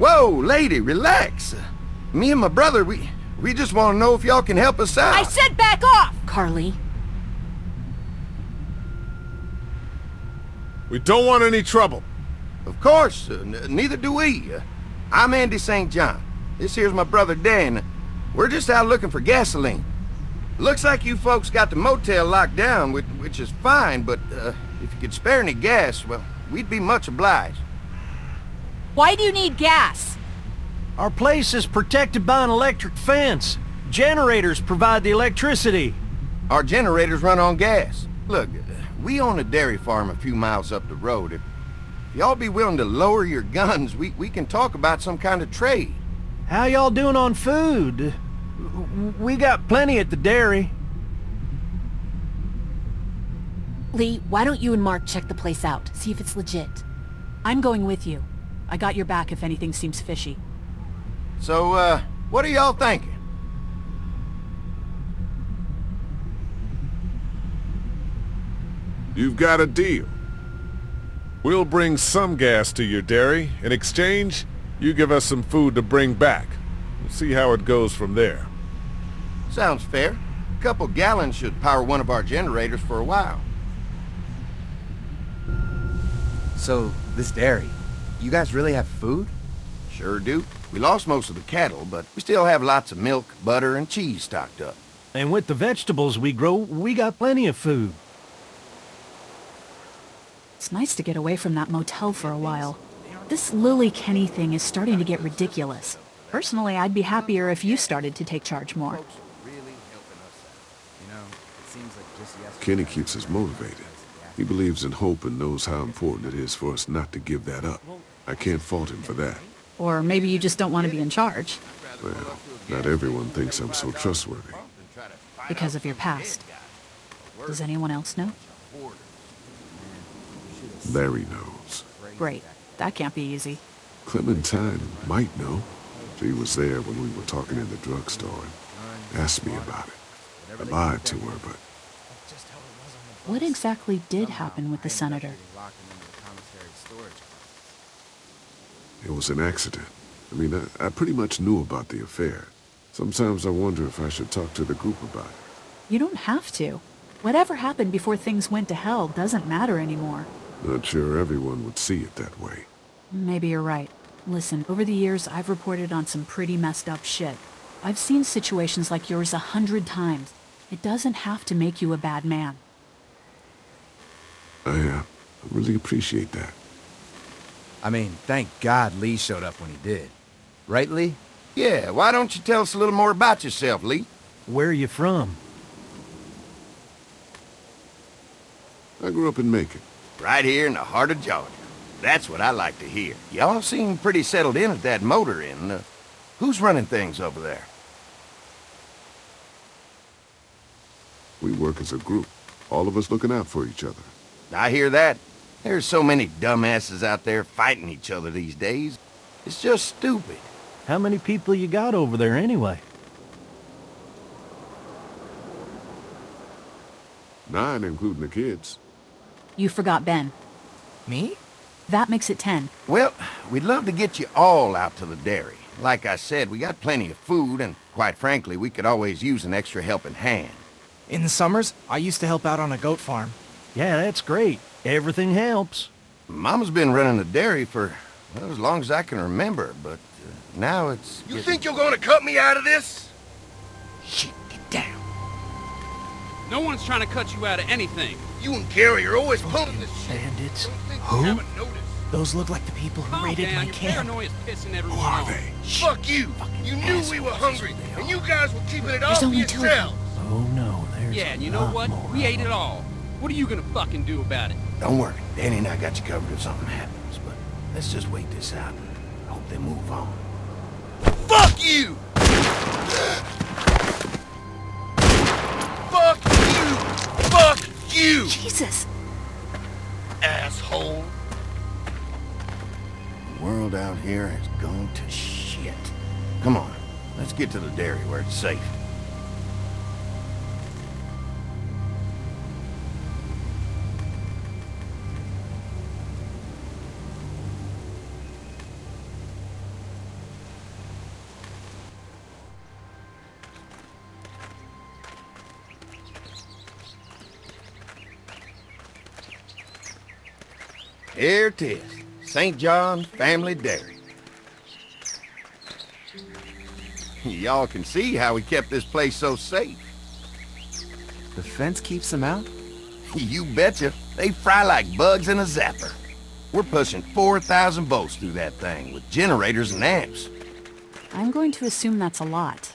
Whoa, lady, relax. Me and my brother, we just want to know if y'all can help us out. I said back off! Carly. We don't want any trouble. Of course, neither do we. I'm Andy St. John. This here's my brother Dan. We're just out looking for gasoline. Looks like you folks got the motel locked down, which is fine, but if you could spare any gas, well, we'd be much obliged. Why do you need gas? Our place is protected by an electric fence. Generators provide the electricity. Our generators run on gas. Look, we own a dairy farm a few miles up the road. If y'all be willing to lower your guns, we can talk about some kind of trade. How y'all doing on food? We got plenty at the dairy. Lee, why don't you and Mark check the place out, see if it's legit. I'm going with you. I got your back if anything seems fishy. So, what are y'all thinking? You've got a deal. We'll bring some gas to your dairy. In exchange, you give us some food to bring back. We'll see how it goes from there. Sounds fair. A couple gallons should power one of our generators for a while. So, this dairy, you guys really have food? Sure do. We lost most of the cattle, but we still have lots of milk, butter, and cheese stocked up. And with the vegetables we grow, we got plenty of food. It's nice to get away from that motel for a while. This Lily Kenny thing is starting to get ridiculous. Personally, I'd be happier if you started to take charge more. Kenny keeps us motivated. He believes in hope and knows how important it is for us not to give that up. I can't fault him for that. Or maybe you just don't want to be in charge. Well, not everyone thinks I'm so trustworthy. Because of your past. Does anyone else know? Larry knows. Great. That can't be easy. Clementine might know. She was there when we were talking in the drugstore and asked me about it. I lied to her, but... What exactly did happen with the senator? It was an accident. I mean, I pretty much knew about the affair. Sometimes I wonder if I should talk to the group about it. You don't have to. Whatever happened before things went to hell doesn't matter anymore. Not sure everyone would see it that way. Maybe you're right. Listen, over the years, I've reported on some pretty messed up shit. I've seen situations like yours 100 times. It doesn't have to make you a bad man. I really appreciate that. I mean, thank God Lee showed up when he did. Right, Lee? Yeah, why don't you tell us a little more about yourself, Lee? Where are you from? I grew up in Macon. Right here in the heart of Georgia. That's what I like to hear. Y'all seem pretty settled in at that motor inn. Who's running things over there? We work as a group, all of us looking out for each other. I hear that. There's so many dumbasses out there fighting each other these days. It's just stupid. How many people you got over there anyway? 9, including the kids. You forgot Ben. Me? That makes it 10. Well, we'd love to get you all out to the dairy. Like I said, we got plenty of food, and quite frankly, we could always use an extra helping hand. In the summers, I used to help out on a goat farm. Yeah, that's great. Everything helps. Mama's been running the dairy for, well, as long as I can remember, but now it's... You think you're gonna cut me out of this? Shit, get down. No one's trying to cut you out of anything. You and Gary are always pulling this shit. Bandits? Who? Who? Those look like the people who Calm raided down, my your camp. paranoia's pissing everyone Who are off. they? Fuck you! You knew we were hungry, and you guys were keeping it all There's for only 2 of them. yourselves. Oh no, there's Yeah, and you a know lot what? more We of ate it them. all. What are you gonna fucking do about it? Don't worry, Danny and I got you covered if something happens, but let's just wait this out. Hope they move on. Fuck you! Fuck you! Fuck you! Jesus! Asshole! The world out here has gone to shit. Come on, let's get to the dairy where it's safe. Here it is. St. John Family Dairy. Y'all can see how we kept this place so safe. The fence keeps them out? You betcha. They fry like bugs in a zapper. We're pushing 4,000 volts through that thing with generators and amps. I'm going to assume that's a lot.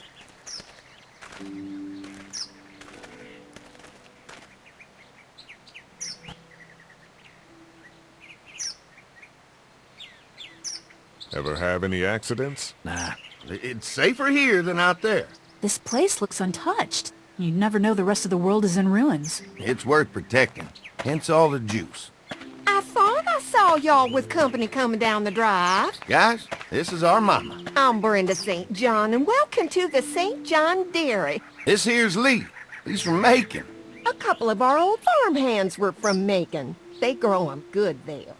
Ever have any accidents? Nah, it's safer here than out there. This place looks untouched. You'd never know the rest of the world is in ruins. It's worth protecting, hence all the juice. I thought I saw y'all with company coming down the drive. Guys, this is our mama. I'm Brenda St. John, and welcome to the St. John Dairy. This here's Lee. He's from Macon. A couple of our old farmhands were from Macon. They grow 'em good there.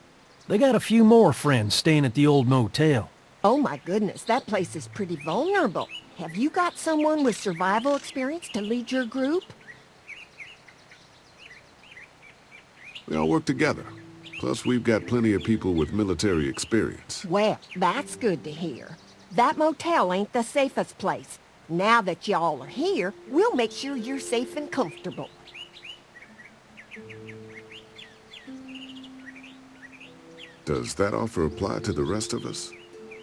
They got a few more friends staying at the old motel. Oh my goodness, that place is pretty vulnerable. Have you got someone with survival experience to lead your group? We all work together. Plus, we've got plenty of people with military experience. Well, that's good to hear. That motel ain't the safest place. Now that y'all are here, we'll make sure you're safe and comfortable. Does that offer apply to the rest of us?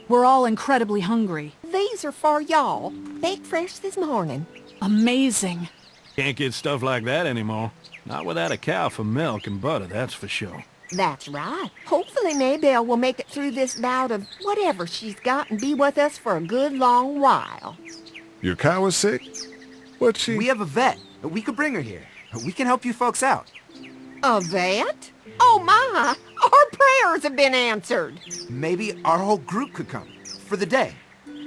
We're all incredibly hungry. These are for y'all. Baked fresh this morning. Amazing. Can't get stuff like that anymore. Not without a cow for milk and butter, that's for sure. That's right. Hopefully Maybelle will make it through this bout of whatever she's got and be with us for a good long while. Your cow is sick? What's she... We have a vet. We could bring her here. We can help you folks out. A vet? Oh my! Our prayers have been answered. Maybe our whole group could come. For the day.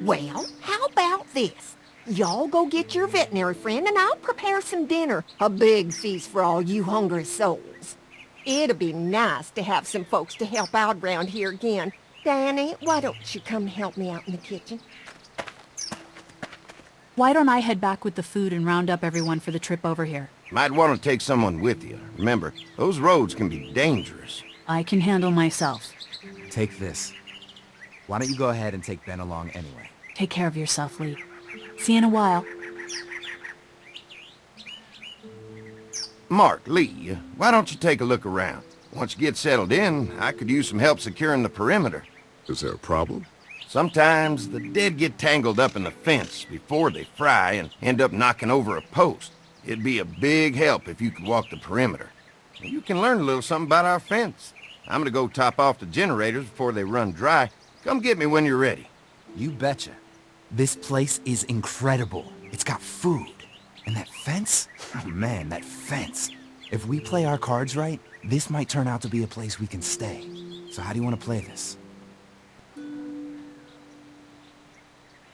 Well, how about this? Y'all go get your veterinary friend and I'll prepare some dinner. A big feast for all you hungry souls. It'll be nice to have some folks to help out around here again. Danny, why don't you come help me out in the kitchen? Why don't I head back with the food and round up everyone for the trip over here? Might want to take someone with you. Remember, those roads can be dangerous. I can handle myself. Take this. Why don't you go ahead and take Ben along anyway? Take care of yourself, Lee. See you in a while. Mark, Lee, why don't you take a look around? Once you get settled in, I could use some help securing the perimeter. Is there a problem? Sometimes the dead get tangled up in the fence before they fry and end up knocking over a post. It'd be a big help if you could walk the perimeter. You can learn a little something about our fence. I'm gonna go top off the generators before they run dry. Come get me when you're ready. You betcha. This place is incredible. It's got food. And that fence? Oh man, that fence. If we play our cards right, this might turn out to be a place we can stay. So how do you want to play this?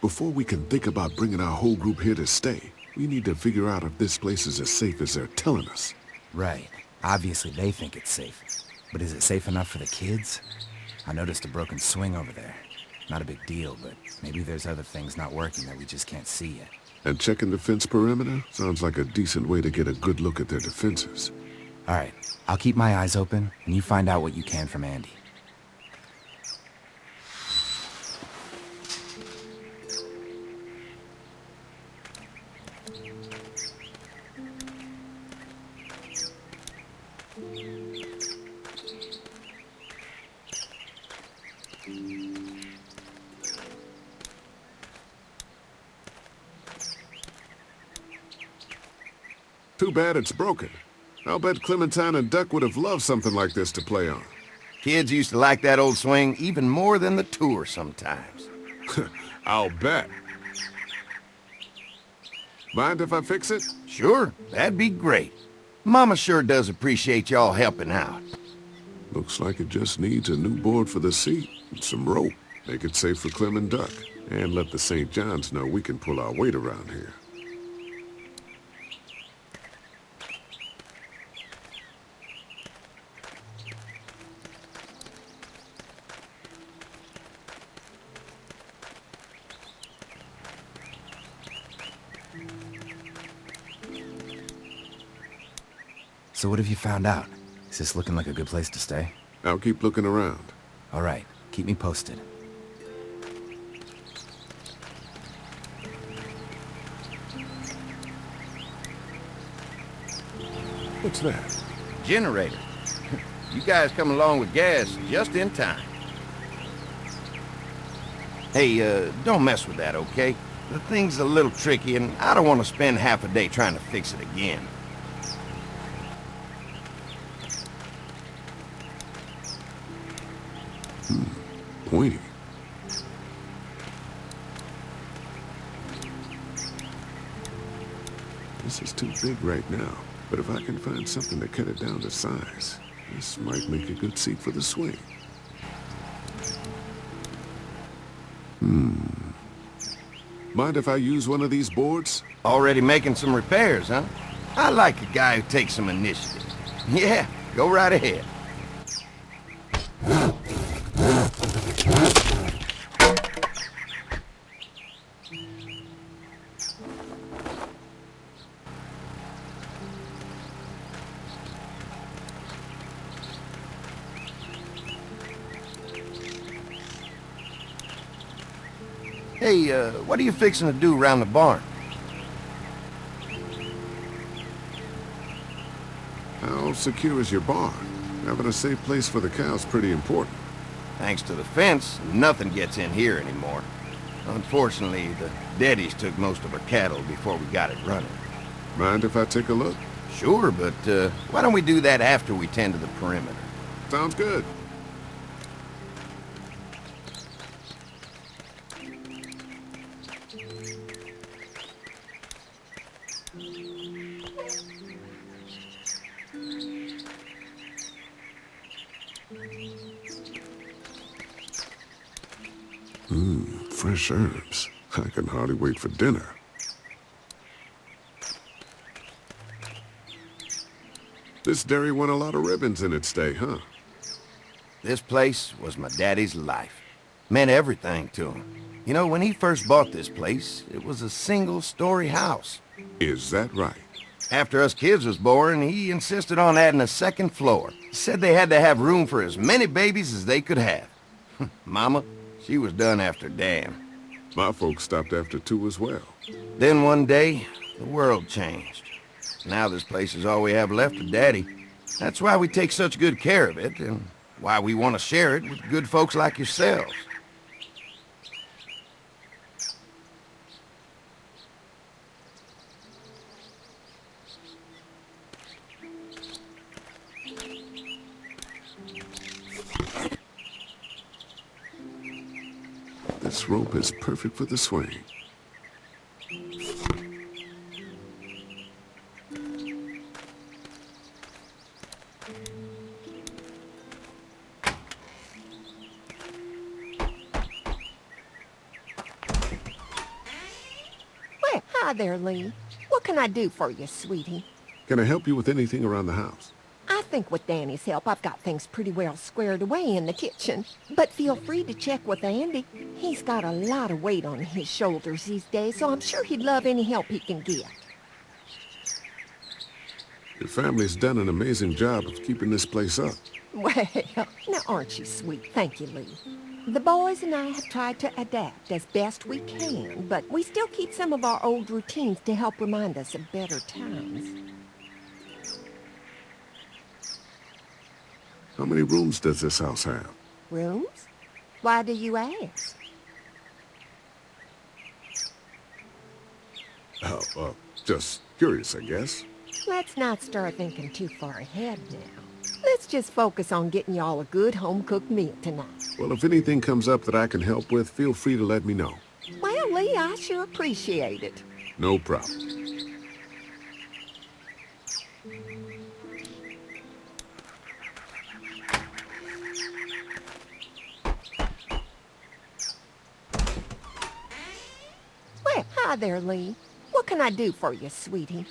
Before we can think about bringing our whole group here to stay, we need to figure out if this place is as safe as they're telling us. Right. Obviously they think it's safe. But is it safe enough for the kids? I noticed a broken swing over there. Not a big deal, but maybe there's other things not working that we just can't see yet. And checking the fence perimeter sounds like a decent way to get a good look at their defenses. All right. I'll keep my eyes open, and you find out what you can from Andy. Too bad it's broken. I'll bet Clementine and Duck would have loved something like this to play on. Kids used to like that old swing even more than the tour sometimes. I'll bet. Mind if I fix it? Sure, that'd be great. Mama sure does appreciate y'all helping out. Looks like it just needs a new board for the seat and some rope. Make it safe for Clem and Duck. And let the St. John's know we can pull our weight around here. So what have you found out? Is this looking like a good place to stay? I'll keep looking around. All right, keep me posted. What's that? Generator. You guys come along with gas just in time. Hey, don't mess with that, okay? The thing's a little tricky, and I don't want to spend half a day trying to fix it again. Pointy. This is too big right now, but if I can find something to cut it down to size, this might make a good seat for the swing. Mind if I use one of these boards? Already making some repairs, huh? I like a guy who takes some initiative. Yeah, go right ahead. Hey, what are you fixing to do around the barn? How secure is your barn? Having a safe place for the cows pretty important. Thanks to the fence, nothing gets in here anymore. Unfortunately, the Daddies took most of our cattle before we got it running. Mind if I take a look? Sure, but why don't we do that after we tend to the perimeter? Sounds good. Fresh herbs. I can hardly wait for dinner. This dairy won a lot of ribbons in its day, huh? This place was my daddy's life. Meant everything to him. You know, when he first bought this place, it was a single-story house. Is that right? After us kids was born, he insisted on adding a second floor. Said they had to have room for as many babies as they could have. Mama, she was done after Dan. My folks stopped after 2 as well. Then one day, the world changed. Now this place is all we have left of Daddy. That's why we take such good care of it, and why we want to share it with good folks like yourselves. This rope is perfect for the swing. Well, hi there, Lee. What can I do for you, sweetie? Can I help you with anything around the house? I think with Danny's help, I've got things pretty well squared away in the kitchen. But feel free to check with Andy. He's got a lot of weight on his shoulders these days, so I'm sure he'd love any help he can get. Your family's done an amazing job of keeping this place up. Well, now aren't you sweet? Thank you, Lee. The boys and I have tried to adapt as best we can, but we still keep some of our old routines to help remind us of better times. How many rooms does this house have? Rooms? Why do you ask? Oh, just curious, I guess. Let's not start thinking too far ahead now. Let's just focus on getting y'all a good home-cooked meal tonight. Well, if anything comes up that I can help with, feel free to let me know. Well, Lee, I sure appreciate it. No problem. Well, hi there, Lee. What can I do for you, sweetie?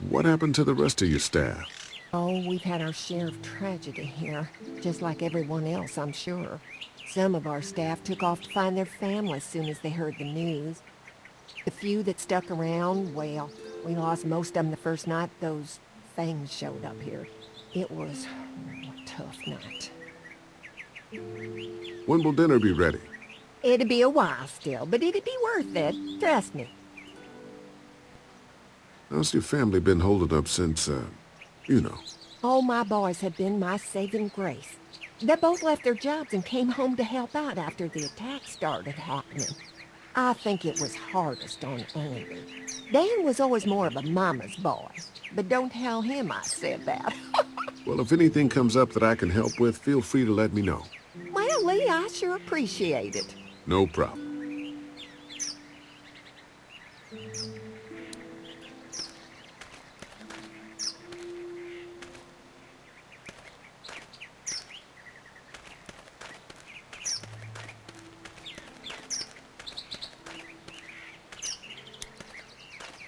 What happened to the rest of your staff? Oh, we've had our share of tragedy here, just like everyone else, I'm sure. Some of our staff took off to find their families as soon as they heard the news. The few that stuck around, well, we lost most of them the first night those things showed up here. It was a tough night. When will dinner be ready? It'd be a while still, but it'd be worth it. Trust me. How's your family been holding up since, you know? All my boys have been my saving grace. They both left their jobs and came home to help out after the attack started happening. I think it was hardest on Andy. Dan was always more of a mama's boy, but don't tell him I said that. Well, if anything comes up that I can help with, feel free to let me know. Well, Lee, I sure appreciate it. No problem.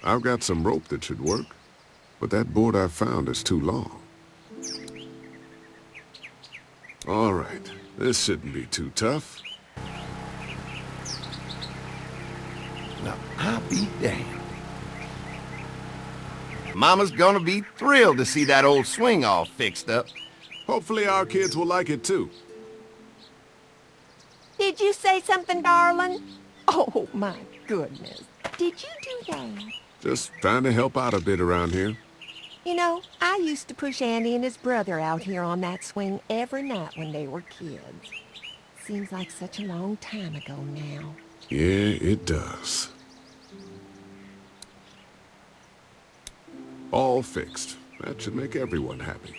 I've got some rope that should work, but that board I found is too long. All right, this shouldn't be too tough. Now, I'll be damned. Mama's gonna be thrilled to see that old swing all fixed up. Hopefully our kids will like it too. Did you say something, darling? Oh, my goodness. Did you do that? Just trying to help out a bit around here. You know, I used to push Andy and his brother out here on that swing every night when they were kids. Seems like such a long time ago now. Yeah, it does. All fixed. That should make everyone happy.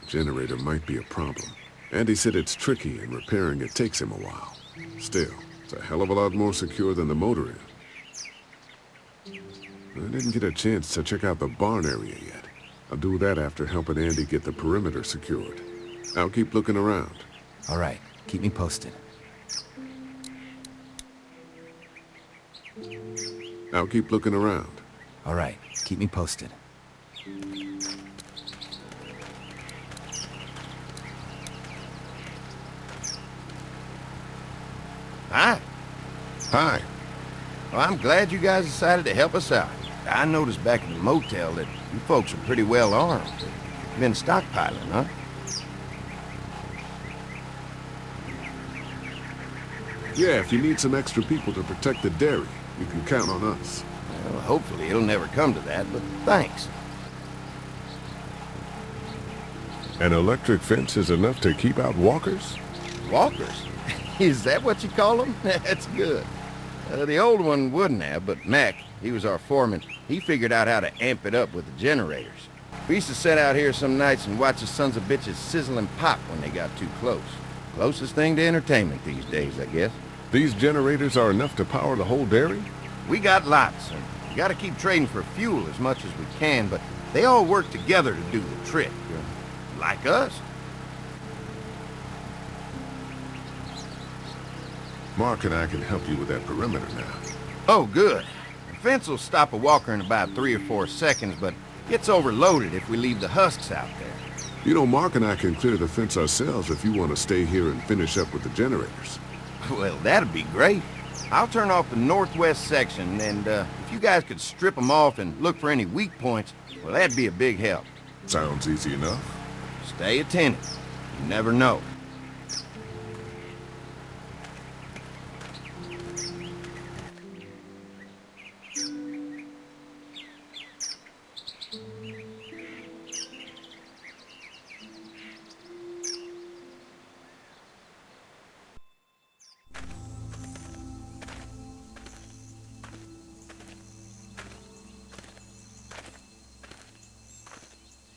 Generator might be a problem. Andy said it's tricky and repairing it takes him a while. Still, it's a hell of a lot more secure than the motor is. I didn't get a chance to check out the barn area yet. I'll do that after helping Andy get the perimeter secured. I'll keep looking around. All right, keep me posted. I'll keep looking around. All right, keep me posted. Hi. Hi. Well, I'm glad you guys decided to help us out. I noticed back in the motel that you folks are pretty well armed. Been stockpiling, huh? Yeah, if you need some extra people to protect the dairy, you can count on us. Well, hopefully it'll never come to that, but thanks. An electric fence is enough to keep out walkers? Walkers? Is that what you call them? That's good. The old one wouldn't have, but Mac, he was our foreman, he figured out how to amp it up with the generators. We used to sit out here some nights and watch the sons of bitches sizzle and pop when they got too close. Closest thing to entertainment these days, I guess. These generators are enough to power the whole dairy? We got lots, and we gotta keep trading for fuel as much as we can, but they all work together to do the trick, like us. Mark and I can help you with that perimeter now. Oh, good. The fence will stop a walker in about 3 or 4 seconds, but gets overloaded if we leave the husks out there. You know, Mark and I can clear the fence ourselves if you want to stay here and finish up with the generators. Well, that'd be great. I'll turn off the northwest section, and if you guys could strip them off and look for any weak points, well, that'd be a big help. Sounds easy enough. Stay attentive. You never know.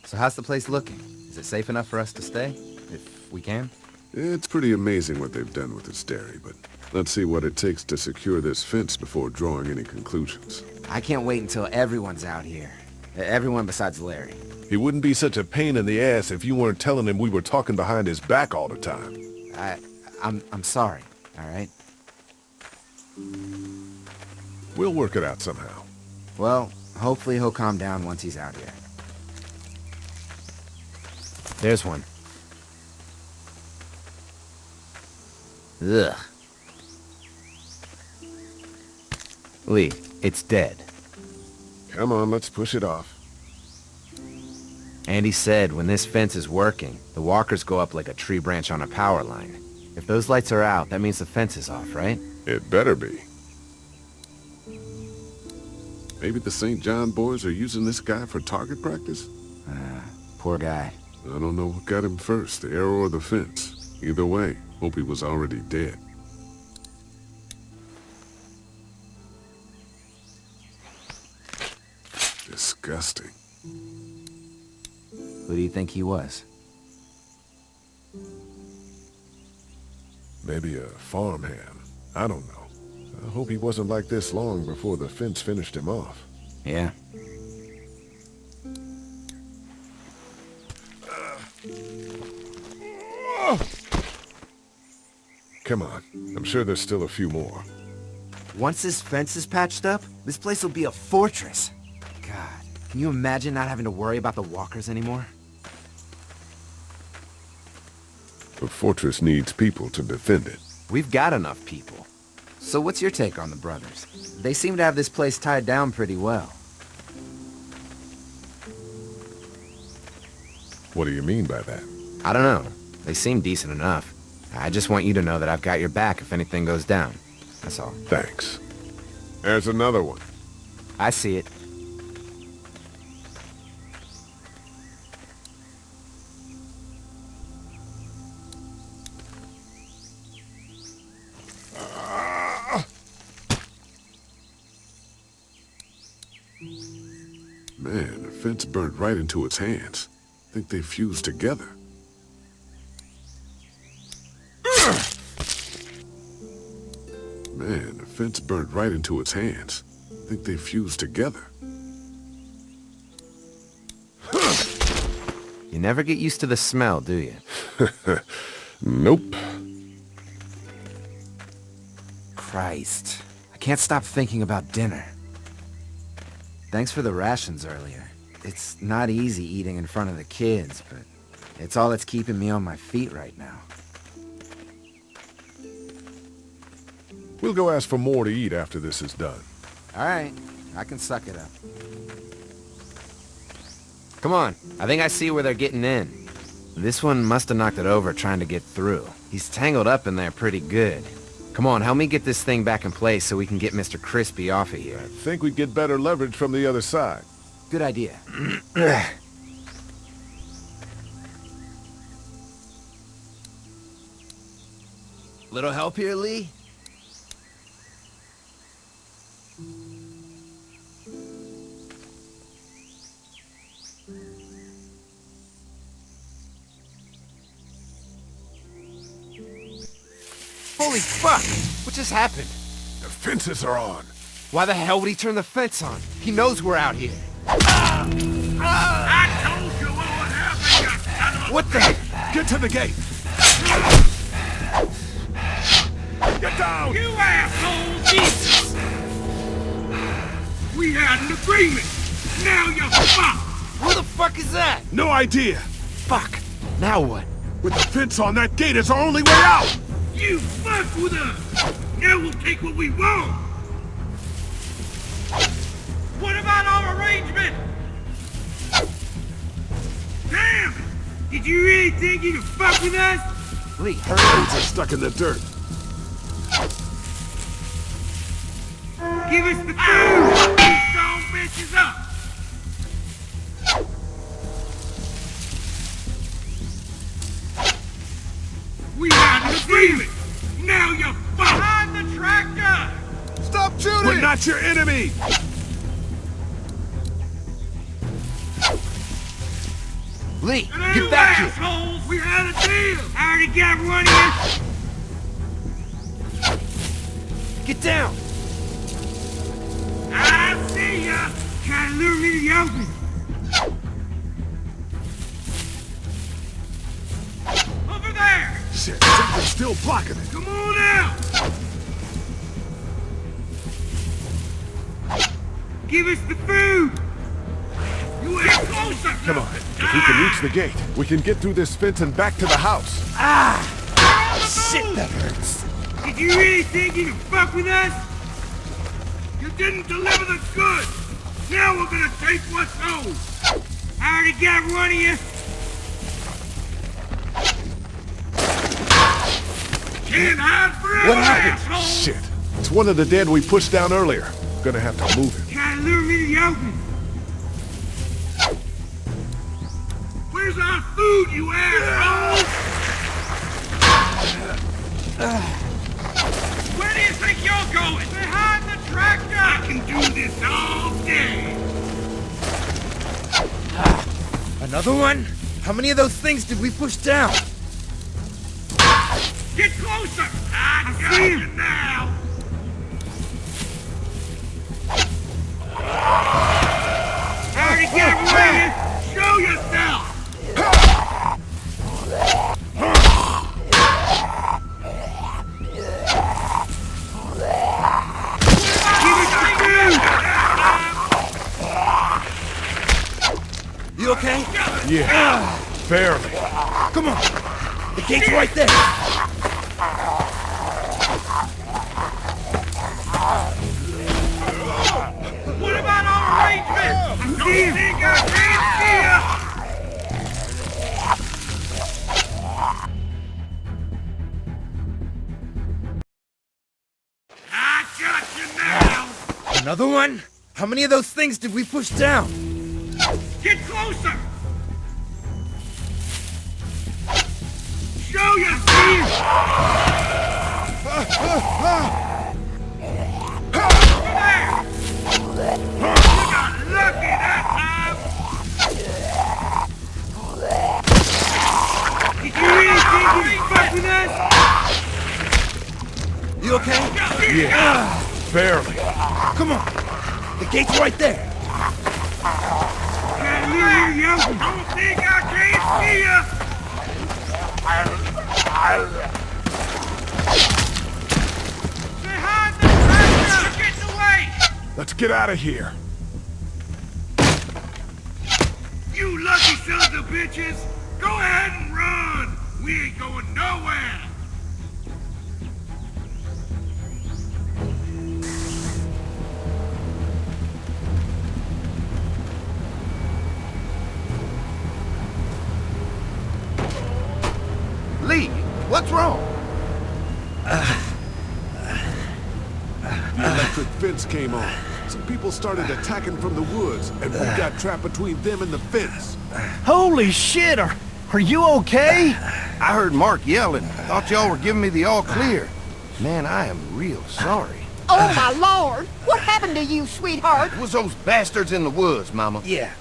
So how's the place looking? Is it safe enough for us to stay? If we can? It's pretty amazing what they've done with this dairy, but let's see what it takes to secure this fence before drawing any conclusions. I can't wait until everyone's out here. Everyone besides Larry. He wouldn't be such a pain in the ass if you weren't telling him we were talking behind his back all the time. I'm sorry, all right? We'll work it out somehow. Well, hopefully he'll calm down once he's out here. There's one. Ugh. Lee, it's dead. Come on, let's push it off. Andy said when this fence is working, the walkers go up like a tree branch on a power line. If those lights are out, that means the fence is off, right? It better be. Maybe the St. John boys are using this guy for target practice? Poor guy. I don't know what got him first, the arrow or the fence. Either way, hope he was already dead. Disgusting. Who do you think he was? Maybe a farmhand. I don't know. I hope he wasn't like this long before the fence finished him off. Yeah. Come on. I'm sure there's still a few more. Once this fence is patched up, this place will be a fortress. God, can you imagine not having to worry about the walkers anymore? The fortress needs people to defend it. We've got enough people. So what's your take on the brothers? They seem to have this place tied down pretty well. What do you mean by that? I don't know. They seem decent enough. I just want you to know that I've got your back if anything goes down. That's all. Thanks. There's another one. I see it. Man, the fence burnt right into its hands. Think they fused together. Man, the fence burnt right into its hands. Think they fused together. You never get used to the smell, do you? Nope. Christ. I can't stop thinking about dinner. Thanks for the rations earlier. It's not easy eating in front of the kids, but it's all that's keeping me on my feet right now. We'll go ask for more to eat after this is done. All right, I can suck it up. Come on. I think I see where they're getting in. This one must have knocked it over trying to get through. He's tangled up in there pretty good. Come on, help me get this thing back in place so we can get Mr. Crispy off of here. I think we'd get better leverage from the other side. Good idea. Little help here, Lee? Holy fuck! What just happened? The fences are on. Why the hell would he turn the fence on? He knows we're out here. I told you what would happen, you son of a... What the? Get to the gate. Get down! You asshole! Jesus! We had an agreement. Now you're fucked. Who the fuck is that? No idea. Fuck. Now what? With the fence on that gate, it's our only way out. You fucked with us. Now we'll take what we want. What about our arrangement? Damn it! Did you really think you could fuck with us? Lee, hurry. Fence is stuck in the dirt. Give us the food! These strong bitches up! We had an agreement! Now you're fucked! Behind the tractor! Stop shooting! We're not your enemy! Lee, You get back here! assholes! We had a deal! I already got one of you! Get down! I see ya! Trying to lure me to the open! Over there! Shit, something's still blocking it. Come on out! Give us the food! You ain't closer! Come on. If we can reach the gate, we can get through this fence and back to the house. Shit, that hurts. Did you really think you could fuck with us? You didn't deliver the goods! Now we're gonna take what's owed! I already got one of you! Can't hide forever, What happened? asshole! Shit. It's one of the dead we pushed down earlier. Gonna have to move it. Try to lure me to the open! Where's our food, you asshole? Where do you think you're going? Behind the tractor! I can do this all day! Another one? How many of those things did we push down? Get closer! I got you now! Already got ready! Show yourself! You okay? Yeah. Barely. Come on. The gate's right there. What about our arrangements? I don't think I can see ya! I got you now! Another one? How many of those things did we push down? Get closer! Show your teeth! There! You got lucky that time! Did you really think you could fuck with us? You okay? Yeah. Barely. Come on. The gate's right there. I don't think I can see ya! Behind the tractor! You're getting away! Let's get out of here. You lucky sons of bitches! Go ahead and run! We ain't going nowhere! Lee, what's wrong? The electric fence came on. Some people started attacking from the woods, and we got trapped between them and the fence. Holy shit, are you okay? I heard Mark yelling. Thought y'all were giving me the all clear. Man, I am real sorry. Oh, my Lord! What happened to you, sweetheart? It was those bastards in the woods, Mama. Yeah,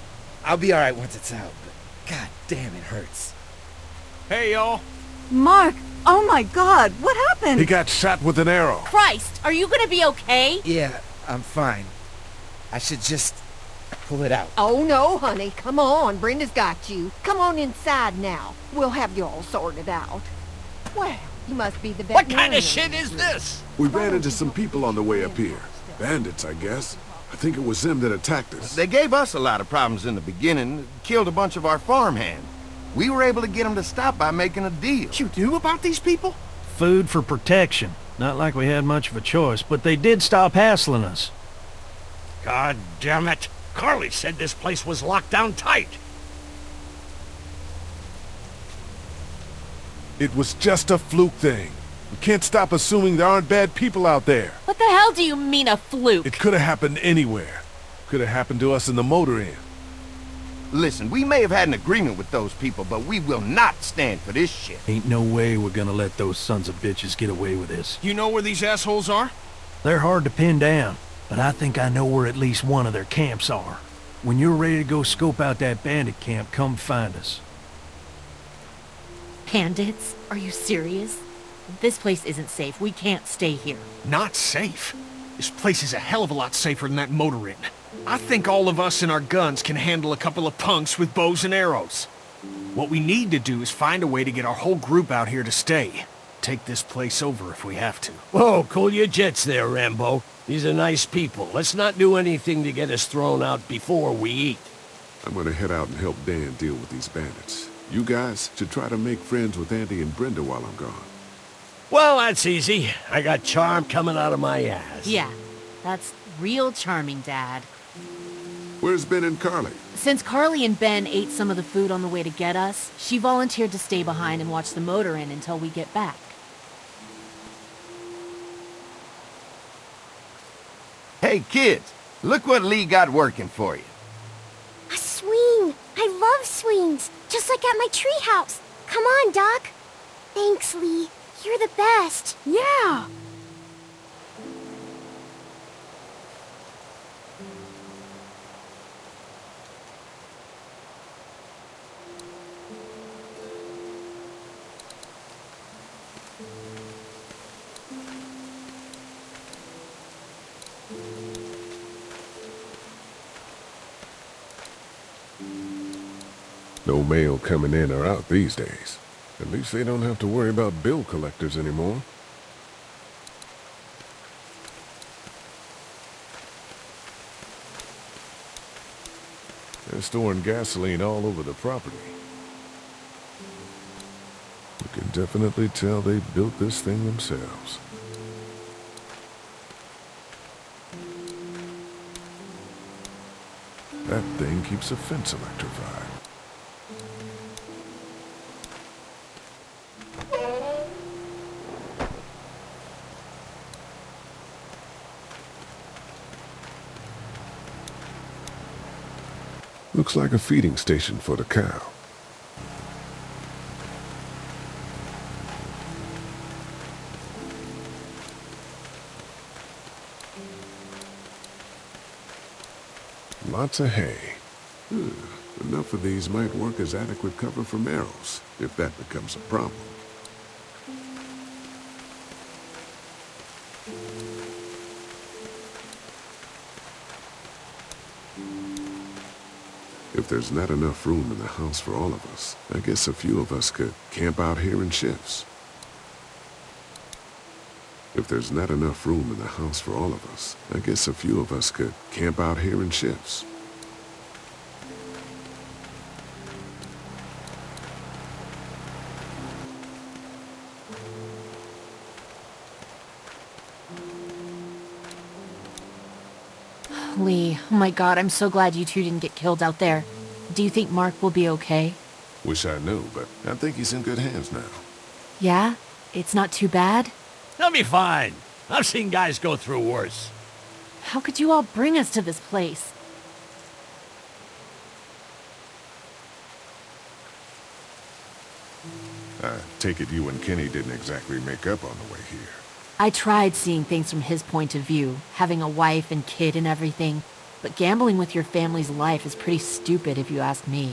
I'll be alright once it's out, but god damn, it hurts. Hey, y'all. Mark! Oh my god, what happened? He got shot with an arrow. Christ, are you gonna be okay? Yeah, I'm fine. I should just pull it out. Oh, no, honey. Come on. Brenda's got you. Come on inside now. We'll have you all sorted out. Well, you must be the What kind veterinarian. of shit is this? We ran into some people on the way up here. Bandits, I guess. I think it was them that attacked us. They gave us a lot of problems in the beginning. Killed a bunch of our farmhands. We were able to get them to stop by making a deal. What you knew about these people? Food for protection. Not like we had much of a choice, but they did stop hassling us. God damn it. Carly said this place was locked down tight. It was just a fluke thing. We can't stop assuming there aren't bad people out there. What the hell do you mean a fluke? It could have happened anywhere. Could have happened to us in the motor inn. Listen, we may have had an agreement with those people, but we will not stand for this shit. Ain't no way we're gonna let those sons of bitches get away with this. You know where these assholes are? They're hard to pin down, but I think I know where at least one of their camps are. When you're ready to go scope out that bandit camp, come find us. Bandits? Are you serious? This place isn't safe. We can't stay here. Not safe? This place is a hell of a lot safer than that motor inn. I think all of us and our guns can handle a couple of punks with bows and arrows. What we need to do is find a way to get our whole group out here to stay. Take this place over if we have to. Whoa, cool your jets there, Rambo. These are nice people. Let's not do anything to get us thrown out before we eat. I'm gonna head out and help Dan deal with these bandits. You guys should try to make friends with Andy and Brenda while I'm gone. Well, that's easy. I got charm coming out of my ass. Yeah, that's real charming, Dad. Where's Ben and Carly? Since Carly and Ben ate some of the food on the way to get us, she volunteered to stay behind and watch the motor inn until we get back. Hey, kids, look what Lee got working for you. A swing! I love swings! Just like at my treehouse! Come on, Doc! Thanks, Lee. You're the best. Yeah! No mail coming in or out these days. At least they don't have to worry about bill collectors anymore. They're storing gasoline all over the property. You can definitely tell they built this thing themselves. That thing keeps a fence electrified. Looks like a feeding station for the cow. Lots of hay. Enough of these might work as adequate cover from arrows, if that becomes a problem. If there's not enough room in the house for all of us, I guess a few of us could camp out here in shifts. If there's not enough room in the house for all of us, I guess a few of us could camp out here in shifts. Lee, oh my god, I'm so glad you two didn't get killed out there. Do you think Mark will be okay? Wish I knew, but I think he's in good hands now. Yeah? It's not too bad? He'll be fine. I've seen guys go through worse. How could you all bring us to this place? I take it you and Kenny didn't exactly make up on the way here. I tried seeing things from his point of view, having a wife and kid and everything, but gambling with your family's life is pretty stupid if you ask me.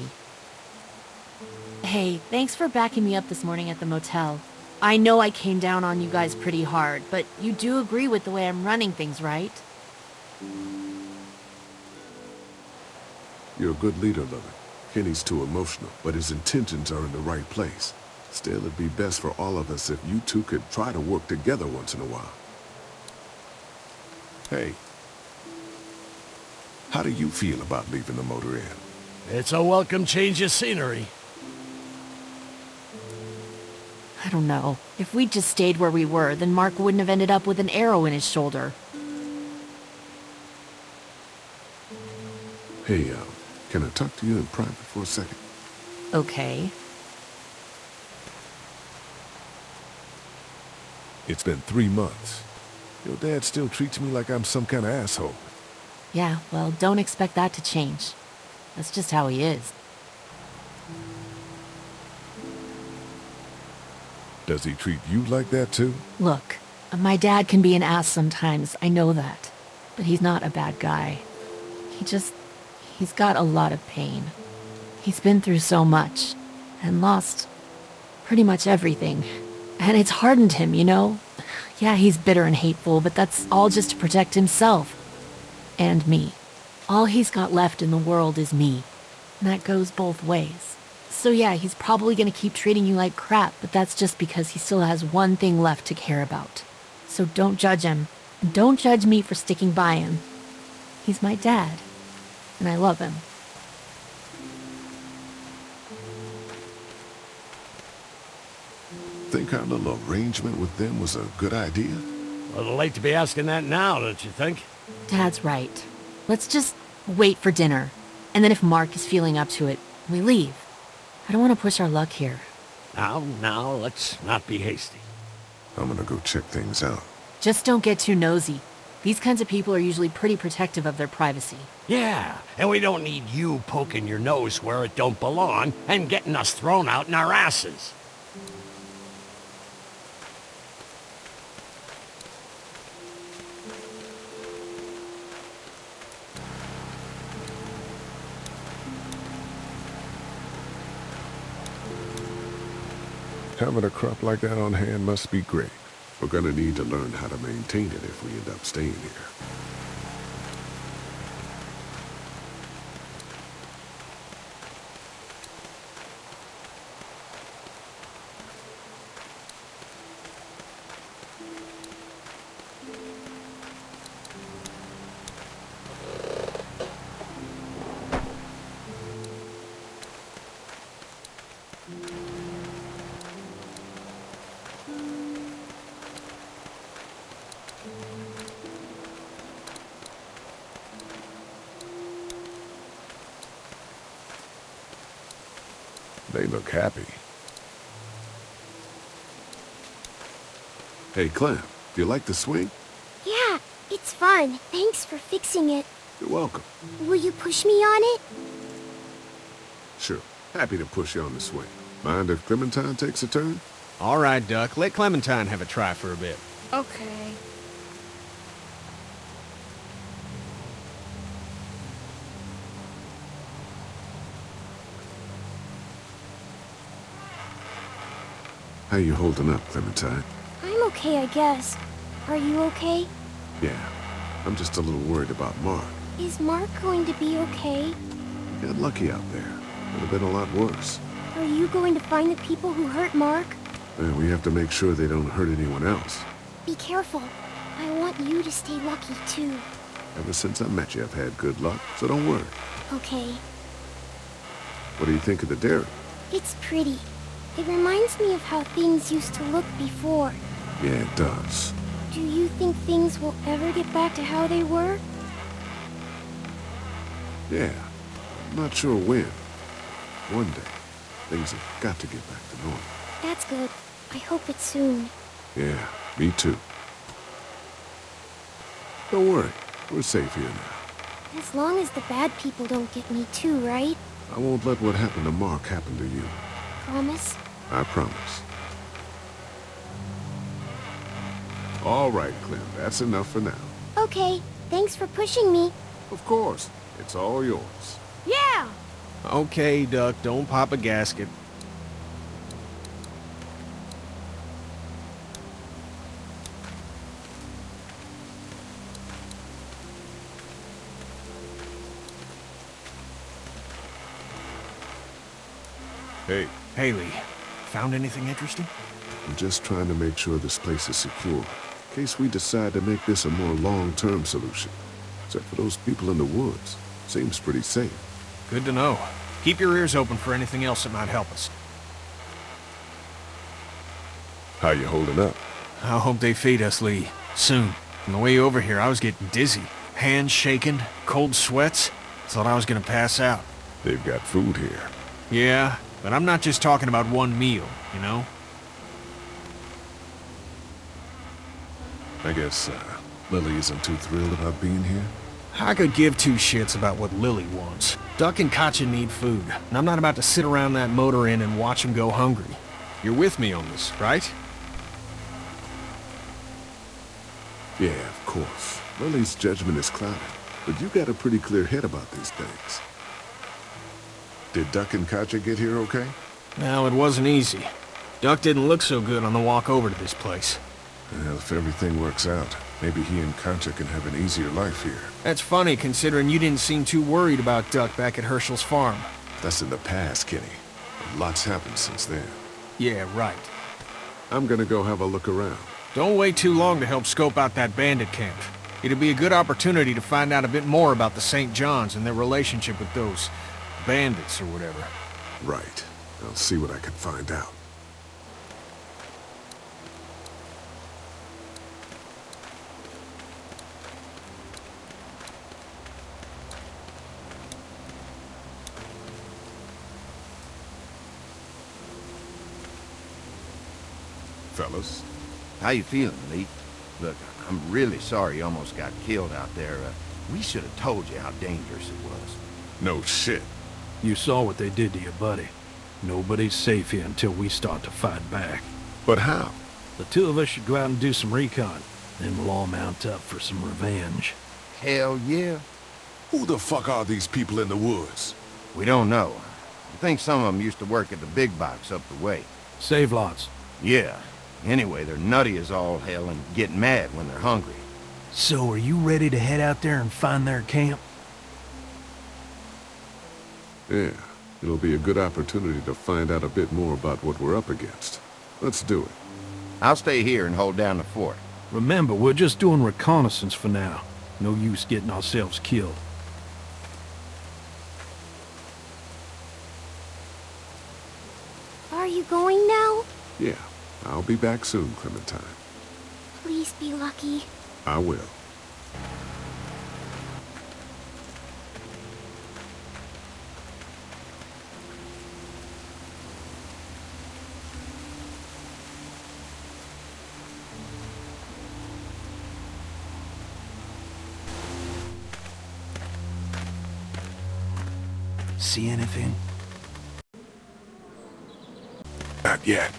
Hey, thanks for backing me up this morning at the motel. I know I came down on you guys pretty hard, but you do agree with the way I'm running things, right? You're a good leader, Lily. Kenny's too emotional, but his intentions are in the right place. Still, it'd be best for all of us if you two could try to work together once in a while. Hey, how do you feel about leaving the motor inn? It's a welcome change of scenery. I don't know. If we'd just stayed where we were, then Mark wouldn't have ended up with an arrow in his shoulder. Hey, can I talk to you in private for a second? Okay. It's been 3 months. Your dad still treats me like I'm some kind of asshole. Yeah, well, don't expect that to change. That's just how he is. Does he treat you like that too? Look, my dad can be an ass sometimes, I know that. But he's not a bad guy. He's got a lot of pain. He's been through so much, and lost pretty much everything. And it's hardened him, you know? Yeah, he's bitter and hateful, but that's all just to protect himself. And me. All he's got left in the world is me. And that goes both ways. So yeah, he's probably gonna keep treating you like crap, but that's just because he still has one thing left to care about. So don't judge him, Don't judge me for sticking by him. He's my dad, and I love him. Think our little arrangement with them was a good idea? A little late to be asking that now, don't you think? Dad's right. Let's just wait for dinner. And then if Mark is feeling up to it, we leave. I don't want to push our luck here. Now, let's not be hasty. I'm gonna go check things out. Just don't get too nosy. These kinds of people are usually pretty protective of their privacy. Yeah, and we don't need you poking your nose where it don't belong and getting us thrown out in our asses. Having a crop like that on hand must be great. We're gonna need to learn how to maintain it if we end up staying here. They look happy. Hey, Clem, do you like the swing? Yeah, it's fun. Thanks for fixing it. You're welcome. Will you push me on it? Sure. Happy to push you on the swing. Mind if Clementine takes a turn? All right, Duck. Let Clementine have a try for a bit. Okay. How you holding up, Clementine? I'm okay, I guess. Are you okay? Yeah. I'm just a little worried about Mark. Is Mark going to be okay? Got lucky out there. Could have been a lot worse. Are you going to find the people who hurt Mark? And we have to make sure they don't hurt anyone else. Be careful. I want you to stay lucky, too. Ever since I met you, I've had good luck, so don't worry. Okay. What do you think of the dairy? It's pretty. It reminds me of how things used to look before. Yeah, it does. Do you think things will ever get back to how they were? Yeah. I'm not sure when. One day, things have got to get back to normal. That's good. I hope it's soon. Yeah, me too. Don't worry. We're safe here now. As long as the bad people don't get me too, right? I won't let what happened to Mark happen to you. Promise? I promise. All right, Clem. That's enough for now. Okay. Thanks for pushing me. Of course. It's all yours. Yeah! Okay, Duck. Don't pop a gasket. Hey. Haley, found anything interesting? I'm just trying to make sure this place is secure, in case we decide to make this a more long-term solution. Except for those people in the woods. Seems pretty safe. Good to know. Keep your ears open for anything else that might help us. How you holding up? I hope they feed us, Lee. Soon. On the way over here, I was getting dizzy. Hands shaking, cold sweats. Thought I was gonna pass out. They've got food here. Yeah, but I'm not just talking about one meal, you know? I guess, Lily isn't too thrilled about being here? I could give two shits about what Lily wants. Duck and Katja need food, and I'm not about to sit around that motor inn and watch them go hungry. You're with me on this, right? Yeah, of course. Lily's judgment is clouded, but you got a pretty clear head about these things. Did Duck and Katja get here okay? Well, it wasn't easy. Duck didn't look so good on the walk over to this place. Well, if everything works out, maybe he and Katja can have an easier life here. That's funny, considering you didn't seem too worried about Duck back at Herschel's farm. That's in the past, Kenny. A lot's happened since then. Yeah, right. I'm gonna go have a look around. Don't wait too long to help scope out that bandit camp. It'd be a good opportunity to find out a bit more about the St. John's and their relationship with those bandits or whatever. Right. I'll see what I can find out. Fellas. How you feeling, Lee? Look, I'm really sorry you almost got killed out there. We should have told you how dangerous it was. No shit. You saw what they did to your buddy. Nobody's safe here until we start to fight back. But how? The two of us should go out and do some recon. Then we'll all mount up for some revenge. Hell yeah. Who the fuck are these people in the woods? We don't know. I think some of them used to work at the big box up the way. Save lots. Yeah. Anyway, they're nutty as all hell and get mad when they're hungry. So are you ready to head out there and find their camp? Yeah. It'll be a good opportunity to find out a bit more about what we're up against. Let's do it. I'll stay here and hold down the fort. Remember, we're just doing reconnaissance for now. No use getting ourselves killed. Are you going now? Yeah. I'll be back soon, Clementine. Please be lucky. I will. See anything? Not yet.